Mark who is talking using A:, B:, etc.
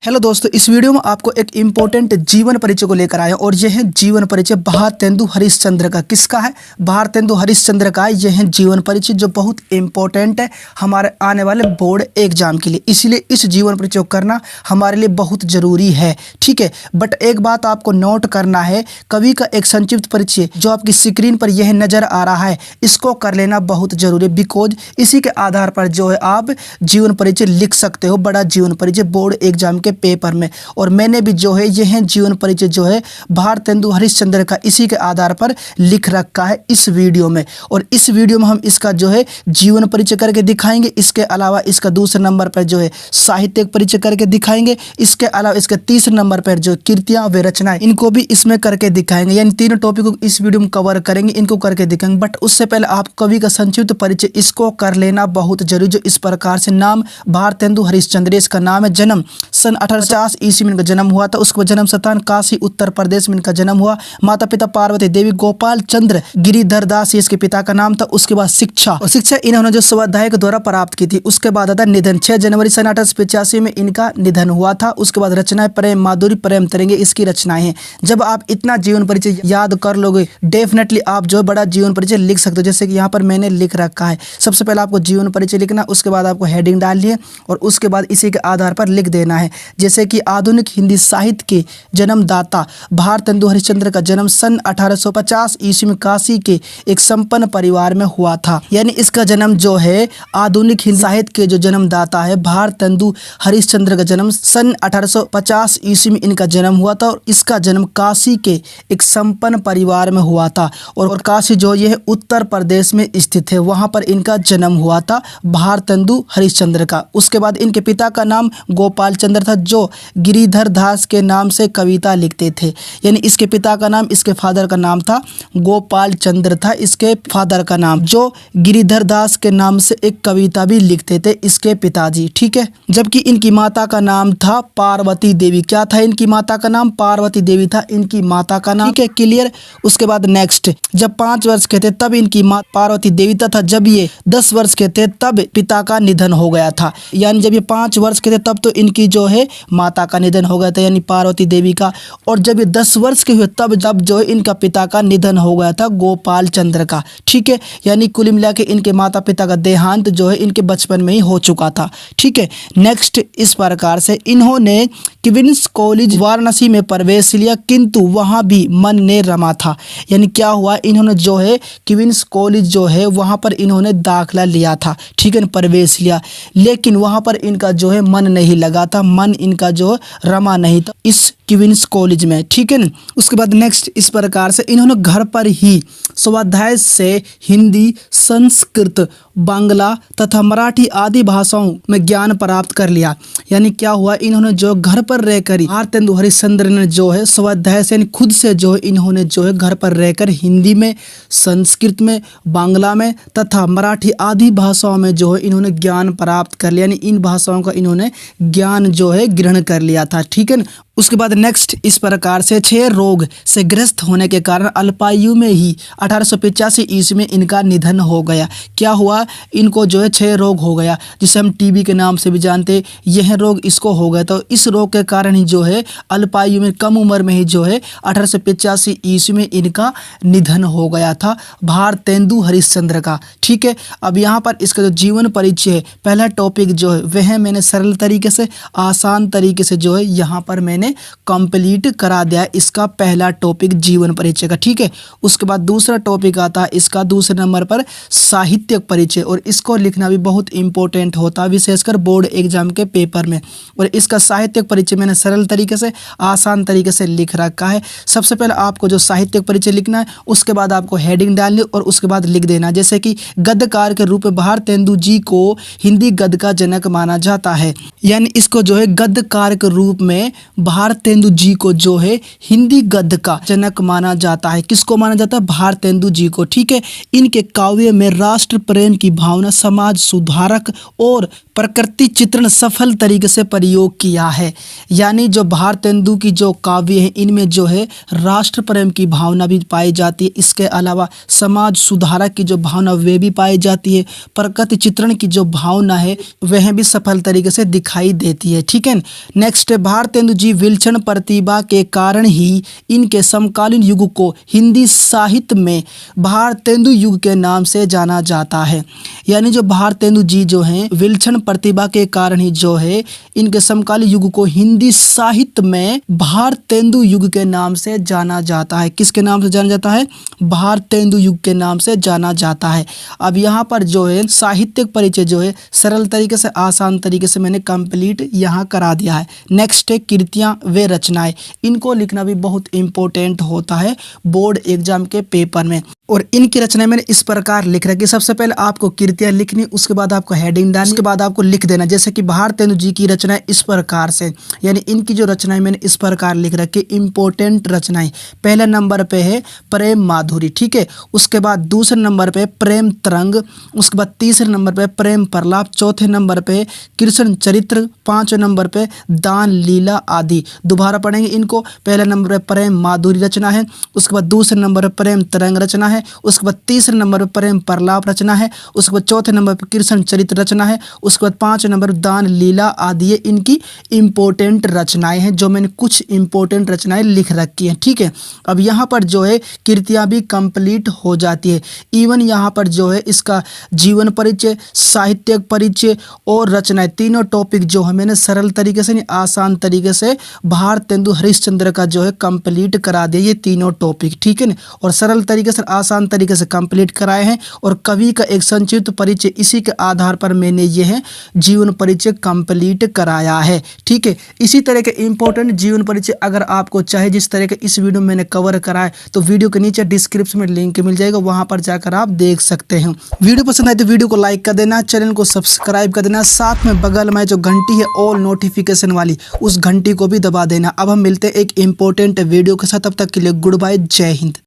A: Hello दोस्तों, इस video में आपको एक इम्पोर्टेंट जीवन परिचय को लेकर आए और यह है जीवन परिचय भारतेंदु हरिश्चंद्र का। किसका है? भारतेंदु हरिश्चंद्र का यह है जीवन परिचय जो बहुत इम्पोर्टेंट है हमारे आने वाले बोर्ड एग्जाम के लिए। इसलिए इस जीवन परिचय को करना हमारे लिए बहुत ज़रूरी है, ठीक है। बट एक बात आपको नोट करना है, कवि का एक संक्षिप्त परिचय जो आपकी स्क्रीन पर यह नज़र आ रहा है, इसको कर लेना बहुत ज़रूरी है। बिकॉज इसी के आधार पर जो है आप जीवन परिचय लिख सकते हो, बड़ा जीवन परिचय बोर्ड एग्जाम के पेपर में। और मैंने भी जो है यह जीवन परिचय जो है भारतेंदु हरिश्चंद्र का इसी के आधार पर लिख रखा है इस वीडियो में। और इस वीडियो में हम इसका जो है जीवन परिचय करके दिखाएंगे। इसके अलावा इसका दूसरे नंबर पर जो है साहित्यिक परिचय करके दिखाएंगे। इसके अलावा इसके तीसरे नंबर पर जो कृतियां व रचनाएं, इनको भी इसमें करके दिखाएंगे। यानी तीनों टॉपिक को इस वीडियो में कवर करेंगे, इनको करके दिखाएंगे। बट उससे पहले आप कवि का संक्षिप्त परिचय इसको कर लेना बहुत जरूरी, जो इस प्रकार से नाम भारतेंदु हरिश्चंद्र, इसका नाम है। जन्म सन 1850 ईस्वी में इनका जन्म हुआ था। उसके बाद जन्म स्थान काशी उत्तर प्रदेश में इनका जन्म हुआ। माता पिता पार्वती देवी, गोपाल चंद्र गिरिधर दास इसके पिता का नाम था। उसके बाद शिक्षा इन्होंने जो स्वाध्याय के द्वारा प्राप्त की थी। उसके बाद आता निधन, 6 जनवरी सन 1885 में इनका निधन हुआ था। उसके बाद रचनाएं प्रेम माधुरी, प्रेम तरंगे इसकी रचनाएं हैं। जब आप इतना जीवन परिचय याद कर लोगे डेफिनेटली आप जो बड़ा जीवन परिचय लिख सकते हो, जैसे कि यहाँ पर मैंने लिख रखा है। सबसे पहले आपको जीवन परिचय लिखना, उसके बाद आपको हेडिंग डालनी है और उसके बाद इसी के आधार पर लिख देना है। जैसे कि आधुनिक हिंदी साहित्य के जन्मदाता भारतेंदु हरिश्चंद्र का जन्म सन 1850 ईस्वी में काशी के एक संपन्न परिवार में हुआ था। यानी इसका जन्म जो है आधुनिक हिंदी साहित्य के जो जन्मदाता है भारतेंदु हरिश्चंद्र का जन्म सन 1850 ईस्वी में इनका जन्म हुआ था। और इसका जन्म काशी के एक संपन्न परिवार में हुआ था। और काशी जो यह उत्तर प्रदेश में स्थित है, वहां पर इनका जन्म हुआ था भारतेंदु हरिश्चंद्र का। उसके बाद इनके पिता का नाम गोपाल चंद्र था, जो गिरिधर दास के नाम से कविता लिखते थे। यानी इसके पिता का नाम, इसके फादर का नाम था गोपाल चंद्र था, इसके फादर का नाम, जो गिरिधर दास के नाम से एक कविता भी लिखते थे इसके पिताजी, ठीक है। जबकि इनकी माता का नाम था पार्वती देवी। क्या था इनकी माता का नाम? पार्वती देवी था इनकी माता का नाम, ठीक है, क्लियर। उसके बाद नेक्स्ट, जब 5 वर्ष के थे तब इनकी माँ पार्वती देवी था। जब ये 10 वर्ष के थे तब पिता का निधन हो गया था। यानी जब ये 5 वर्ष के थे तब तो इनकी जो है माता का निधन हो गया था, यानी पार्वती देवी का। और जब ये 10 वर्ष के हुए तब जो है इनका पिता का निधन हो गया था गोपाल चंद्र का, ठीक है। यानी कुल मिला के इनके माता पिता का देहांत जो है इनके बचपन में ही हो चुका था, ठीक है। नेक्स्ट, इस प्रकार से इन्होंने क्वींस कॉलेज वाराणसी में प्रवेश लिया, किंतु वहां भी मन ने रमा था। यानी क्या हुआ, इन्होंने जो है क्वींस कॉलेज जो है वहां पर इन्होंने दाखिला लिया था, ठीक है, प्रवेश लिया, लेकिन वहां पर इनका जो है मन नहीं लगा था, मन इनका जो रमा नहीं था इस क्वींस कॉलेज में, ठीक है ना। उसके बाद नेक्स्ट, इस प्रकार से इन्होंने घर पर ही स्वाध्याय से हिंदी, संस्कृत, बांग्ला तथा मराठी आदि भाषाओं में ज्ञान प्राप्त कर लिया। यानी क्या हुआ, इन्होंने जो घर पर रहकर भारतेंदु हरिश्चंद्र ने जो है स्वाध्याय से खुद से जो है इन्होंने जो है घर पर रहकर हिंदी में, संस्कृत में, बांग्ला में तथा मराठी आदि भाषाओं में जो है इन्होंने ज्ञान प्राप्त कर लिया। यानी इन भाषाओं का इन्होंने ज्ञान जो है ग्रहण कर लिया था, ठीक है ना। उसके बाद नेक्स्ट, इस प्रकार से 6 रोग से ग्रस्त होने के कारण अल्पायु में ही 1885 ईस्वी में इनका निधन हो गया। क्या हुआ, इनको जो है 6 रोग हो गया, जिसे हम टीबी के नाम से भी जानते, यह रोग इसको हो गया। तो इस रोग के कारण ही जो है अल्पायु में, कम उम्र में ही जो है 1885 ईस्वी में इनका निधन हो गया था भारतेंदु हरिश्चंद्र का, ठीक है। अब यहाँ पर इसका जो जीवन परिचय है, पहला टॉपिक जो है वह मैंने सरल तरीके से, आसान तरीके से जो है यहाँ पर मैंने कंप्लीट करा दिया इसका पहला टॉपिक जीवन परिचय का, ठीक है। उसके बाद दूसरा टॉपिक आता है इसका दूसरे नंबर पर साहित्यिक परिचय, और इसको लिखना भी बहुत इंपॉर्टेंट होता है विशेषकर बोर्ड एग्जाम के पेपर में। और इसका साहित्यिक परिचय मैंने सरल तरीके से, आसान तरीके से लिख रखा है। सबसे पहले आपको जो साहित्यिक परिचय लिखना है, उसके बाद आपको हेडिंग डालनी और उसके बाद लिख देना। जैसे कि गद्यकार के रूप में भारतेंदु जी को हिंदी गद्य का जनक माना जाता है। यानी इसको जो है गद्यकार के रूप में भारतेंदु जी को जो है हिंदी गद्य का जनक माना जाता है। किसको माना जाता है? भारतेंदु जी को। ठीक है, इनके काव्य में राष्ट्र प्रेम की भावना, समाज सुधारक और प्रकृति चित्रण सफल तरीके से प्रयोग किया है। यानी जो भारतेंदु की जो काव्य है इनमें जो है राष्ट्र प्रेम की भावना भी पाई जाती है, इसके अलावा समाज सुधारक की जो भावना वे भी पाई जाती है, प्रकृति चित्रण की जो भावना है वह भी सफल तरीके से दिखाई देती है। ठीक है, नेक्स्ट है भारतेंदु जी विलक्षण प्रतिभा के कारण ही इनके समकालीन युग को हिंदी साहित्य में भारतेंदु युग के नाम से जाना जाता है। यानी जो भारतेंदु जी जो हैं विलक्षण प्रतिभा के कारण ही जो है इनके समकालीन युग को हिंदी साहित्य में भारतेंदु युग के नाम से जाना जाता है। किसके नाम से जाना जाता है? भारतेंदु युग के नाम से जाना जाता है। अब यहाँ पर जो है साहित्यिक परिचय जो है सरल तरीके से, आसान तरीके से मैंने कंप्लीट यहाँ करा दिया है। नेक्स्ट है कृतियाँ व रचनाएं। इनको लिखना भी बहुत इंपॉर्टेंट होता है बोर्ड एग्जाम के पेपर में। और इनकी रचनाएं मैंने इस प्रकार लिख रखी। सबसे पहले आपको कृतियां लिखनी, उसके बाद आपको हेडिंग डालनी, उसके बाद आपको लिख देना। जैसे कि भारतेंदु जी की रचनाएं इस प्रकार से, यानी इनकी जो रचनाएं मैंने इस प्रकार लिख रखी इंपॉर्टेंट रचनाएं। पहले नंबर पे है प्रेम माधुरी, ठीक है। उसके बाद दूसरे नंबर पे प्रेम तरंग, उसके बाद तीसरे नंबर पे प्रेम प्रलाप, चौथे नंबर पे कृष्ण चरित्र, पांचवें नंबर पे दान लीला आदि। दोबारा पढ़ेंगे इनको। पहले नंबर पे प्रेम माधुरी रचना है, उसके बाद दूसरे नंबर पे प्रेम तरंग रचना है, उसके बाद तीसरे नंबर पर प्रेम प्रलाप रचना है, उसके बाद चौथे नंबर पर कृष्ण चरित्र रचना है, उसके बाद पांचवें नंबर पर दान लीला आदि। इनकी इंपॉर्टेंट रचनाएं हैं जो मैंने कुछ इंपॉर्टेंट रचनाएं लिख रखी हैं। ठीक है, अब यहाँ पर जो है कृतियां भी कंप्लीट हो जाती है। इवन यहाँ पर जो है इसका जीवन परिचय, साहित्यिक परिचय और रचनाएं, तीनों टॉपिक जो है मैंने सरल तरीके से, आसान तरीके से भारतेंदु हरिश्चंद्र का जो है कंप्लीट करा दिया ये तीनों टॉपिक। ठीक है ना, और सरल तरीके से, आसान तरीके से कंप्लीट कराए हैं। और कवि का एक संक्षिप्त परिचय, इसी के आधार पर मैंने ये है जीवन परिचय कंप्लीट कराया है। ठीक है, इसी तरह के इंपॉर्टेंट जीवन परिचय अगर आपको चाहे जिस तरह के इस वीडियो में मैंने कवर कराए तो वीडियो के नीचे डिस्क्रिप्शन में लिंक मिल जाएगा, वहां पर जाकर आप देख सकते हैं। वीडियो पसंद आए तो वीडियो को लाइक कर देना, चैनल को सब्सक्राइब कर देना, साथ में बगल में जो घंटी है ऑल नोटिफिकेशन वाली उस घंटी को भी दबा देना। अब हम मिलते हैं एक इंपॉर्टेंट वीडियो के साथ, तब तक के लिए गुड बाय, जय हिंद।